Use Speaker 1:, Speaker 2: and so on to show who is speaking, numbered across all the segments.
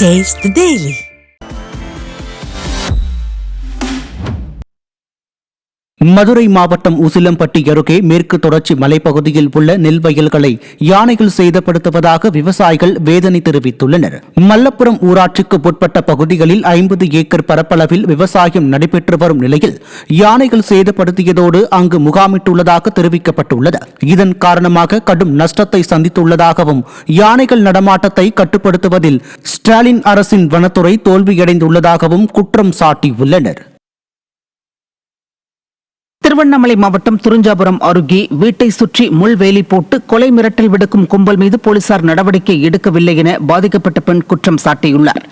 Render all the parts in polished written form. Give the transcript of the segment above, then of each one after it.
Speaker 1: Taste the Daily.
Speaker 2: Madurai மாவட்டம் உசிலம்பட்டி அருகே மேற்கு தொடர்ச்சி மலைப்பகுதியில் உள்ள நெல் வயல்களை யானைகள் சேதப்படுத்துவதாக விவசாயிகள் வேதனை தெரிவித்துள்ளனர். மல்லப்புரம் ஊராட்சிக்கு உட்பட்ட பகுதிகளில் 50 ஏக்கர் பரப்பளவில் விவசாயம் நடைபெற்று வரும் நிலையில் யானைகள் சேதப்படுத்தியதோடு அங்கு முகாமிட்டுள்ளதாக தெரிவிக்கப்பட்டுள்ளது. இதன் காரணமாக கடும் நஷ்டத்தை சந்தித்துள்ளதாகவும் யானைகள் நடமாட்டத்தை கட்டுப்படுத்துவதில் ஸ்டாலின் அரசின் வனத்துறை தோல்வியடைந்துள்ளதாகவும் குற்றம் சாட்டியுள்ளனர்.
Speaker 3: திருவண்ணாமலை மாவட்டம் துறிஞ்சாபுரம் அருகே வீட்டை சுற்றி முள்வேலி போட்டு கொலை மிரட்டல் விடுக்கும் கும்பல் மீது போலீசார் நடவடிக்கை எடுக்கவில்லை என பாதிக்கப்பட்ட பெண் குற்றம் சாட்டியுள்ளார்.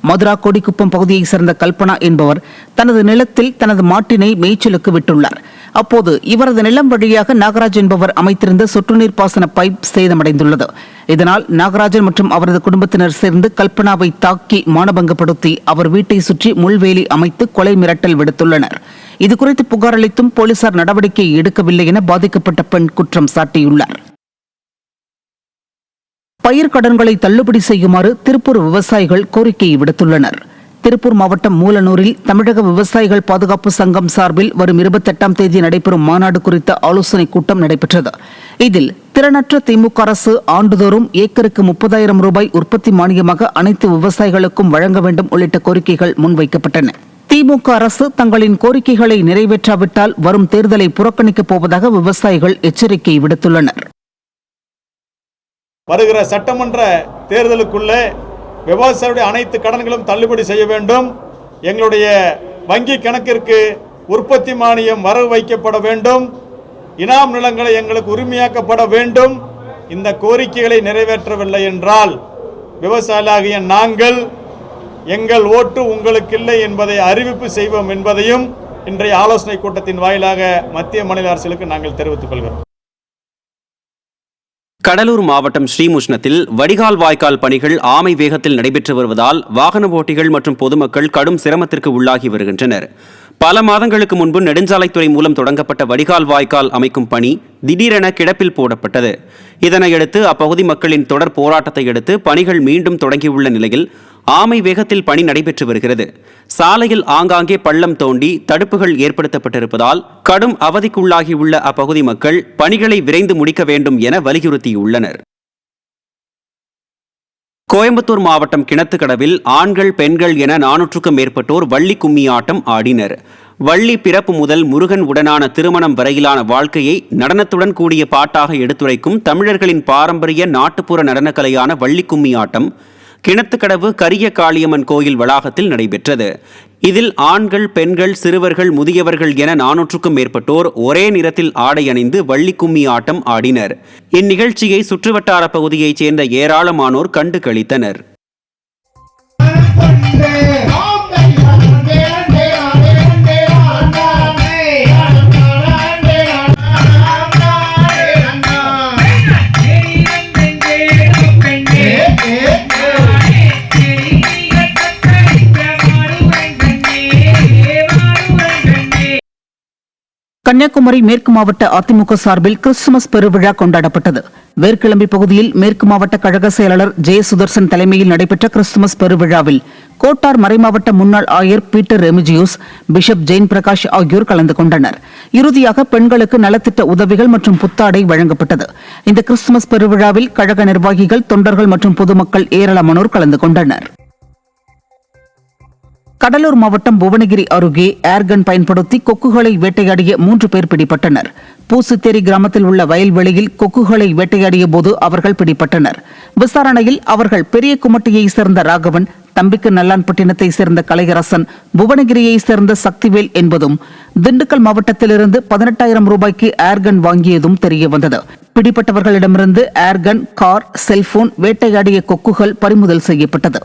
Speaker 3: மதுரா கொடிக்குப்பம் பகுதியைச் சேர்ந்த கல்பனா என்பவர் தனது நிலத்தில் தனது மாட்டினை மேய்ச்சலுக்கு விட்டுள்ளார். அப்போது இவரது நிலம் வழியாக நாகராஜ் என்பவர் அமைத்திருந்த சொட்டுநீர் பாசன பைப் சேதமடைந்துள்ளது. இதனால் நாகராஜன் மற்றும் அவரது குடும்பத்தினர் சேர்ந்து கல்பனாவை தாக்கி மானபங்கப்படுத்தி அவர் வீட்டை சுற்றி முள்வேலி அமைத்து கொலை மிரட்டல் விடுத்துள்ளனர். இதுகுறித்து புகார் அளித்தும் போலீசார் நடவடிக்கை எடுக்கவில்லை என பாதிக்கப்பட்ட பெண் குற்றம் சாட்டியுள்ளார். பயிர்க்கடன்களை தள்ளுபடி செய்யுமாறு திருப்பூர் விவசாயிகள் கோரிக்கை விடுத்துள்ளனர். திருப்பூர் மாவட்டம் மூலனூரில் தமிழக விவசாயிகள் பாதுகாப்பு சங்கம் சார்பில் வரும் 28ஆம் தேதி நடைபெறும் மாநாடு குறித்த ஆலோசனைக் கூட்டம் நடைபெற்றது. இதில் திறனற்ற திமுக அரசு ஆண்டுதோறும் ஏக்கருக்கு 30,000 ரூபாய் உற்பத்தி மானியமாக அனைத்து விவசாயிகளுக்கும் வழங்க வேண்டும் உள்ளிட்ட கோரிக்கைகள் முன்வைக்கப்பட்டன. திமுக அரசு தங்களின் கோரிக்கைகளை நிறைவேற்றாவிட்டால் வரும் தேர்தலை புறக்கணிக்கப் போவதாக விவசாயிகள் எச்சரிக்கை விடுத்துள்ளனர்.
Speaker 4: வருகிற சட்டமன்ற தேர்தலுக்குள்ளே விவசாயிகளுடைய அனைத்து கடன்களும் தள்ளுபடி செய்ய வேண்டும். எங்களுடைய வங்கி கணக்கிற்கு உற்பத்தி மானியம் வரவு வைக்கப்பட வேண்டும். இனாம் நிலங்களை எங்களுக்கு உரிமையாக்கப்பட வேண்டும். இந்த கோரிக்கைகளை நிறைவேற்றவில்லை என்றால் விவசாயிகளாகிய நாங்கள் எங்கள் ஓட்டு உங்களுக்கு இல்லை என்பதை அறிவிப்பு செய்வோம் என்பதையும் இன்றைய ஆலோசனை கூட்டத்தின் வாயிலாக மத்திய மாநில அரசுகளுக்கு நாங்கள் தெரிவித்துக் கொள்கிறோம்.
Speaker 5: கடலூர் மாவட்டம் ஸ்ரீமுஷ்ணத்தில் வடிகால் வாய்க்கால் பணிகள் ஆமை வேகத்தில் நடைபெற்று வருவதால் வாகன ஓட்டிகள் மற்றும் பொதுமக்கள் கடும் சிரமத்திற்கு உள்ளாகி வருகின்றனர். பல மாதங்களுக்கு முன்பு நெடுஞ்சாலைத்துறை மூலம் தொடங்கப்பட்ட வடிகால் வாய்க்கால் அமைக்கும் பணி திடீரென கிடப்பில் போடப்பட்டது. இதனையடுத்து அப்பகுதி மக்களின் தொடர் போராட்டத்தை அடுத்து பணிகள் மீண்டும் தொடங்கியுள்ள நிலையில் ஆமை வேகத்தில் பணி நடைபெற்று வருகிறது. சாலையில் ஆங்காங்கே பள்ளம் தோண்டி தடுப்புகள் ஏற்படுத்தப்பட்டிருப்பதால் கடும் அவதிக்குள்ளாகியுள்ள அப்பகுதி மக்கள் பணிகளை விரைந்து முடிக்க வேண்டும் என வலியுறுத்தியுள்ளனர். கோயம்புத்தூர் மாவட்டம் கிணத்துக்கடவில் ஆண்கள் பெண்கள் என 400க்கும் மேற்பட்டோர் வள்ளி கும்மி ஆட்டம் ஆடினர். வள்ளி பிறப்பு முதல் முருகன் உடனான திருமணம் வரையிலான வாழ்க்கையை நடனத்துடன் கூடிய பாட்டாக எடுத்துரைக்கும் தமிழர்களின் பாரம்பரிய நாட்டுப்புற நடனக்கலையான வள்ளி கும்மி ஆட்டம் கிணத்துக்கடவு கரிய காளியம்மன் கோயில் வளாகத்தில் நடைபெற்றது. இதில் ஆண்கள் பெண்கள் சிறுவர்கள் முதியவர்கள் என 400க்கும் மேற்பட்டோர் ஒரே நிறத்தில் ஆடை அணிந்து வள்ளி கும்மி ஆட்டம் ஆடினர். இந்நிகழ்ச்சியை சுற்றுவட்டார பகுதியைச் சேர்ந்த ஏராளமானோர் கண்டு களித்தனர்.
Speaker 3: கன்னியாகுமரி மேற்கு மாவட்ட அதிமுக சார்பில் கிறிஸ்துமஸ் பெருவிழா கொண்டாடப்பட்டது. வேர்க்கிளம்பி பகுதியில் மேற்கு மாவட்ட கழக செயலாளர் ஜெயசுதர்சன் தலைமையில் நடைபெற்ற கிறிஸ்துமஸ் பெருவிழாவில் கோட்டார் மறைமாவட்ட முன்னாள் ஆயர் Peter Remigius, bishop Jain Prakash ஆகியோர் கலந்து கொண்டனர். இறுதியாக பெண்களுக்கு நலத்திட்ட உதவிகள் மற்றும் புத்தாடை வழங்கப்பட்டது. இந்த கிறிஸ்துமஸ் பெருவிழாவில் கழக நிர்வாகிகள், தொண்டர்கள் மற்றும் பொதுமக்கள் ஏராளமானோர் கலந்து கொண்டனர். கடலூர் மாவட்டம் புவனகிரி அருகே ஏர்கன் பயன்படுத்தி கொக்குகளை வேட்டையாடிய 3 பேர் பிடிபட்டனர். பூசுத்தேரி கிராமத்தில் உள்ள வயல்வெளியில் கொக்குகளை வேட்டையாடிய போது அவர்கள் பிடிபட்டனர். விசாரணையில் அவர்கள் பெரிய குமட்டியைச் சேர்ந்த ராகவன், தம்பிக்கு நல்லான்பட்டினத்தை சேர்ந்த கலையரசன், புவனகிரியை சேர்ந்த சக்திவேல் என்பதும் திண்டுக்கல் மாவட்டத்திலிருந்து 18,000 ரூபாய்க்கு ஏர்கன் வாங்கியதும் தெரியவந்தது. பிடிப்பட்டவர்களிடமிருந்து ஏர்கன், கார், செல்போன், வேட்டையாடிய கொக்குகள் பறிமுதல் செய்யப்பட்டது.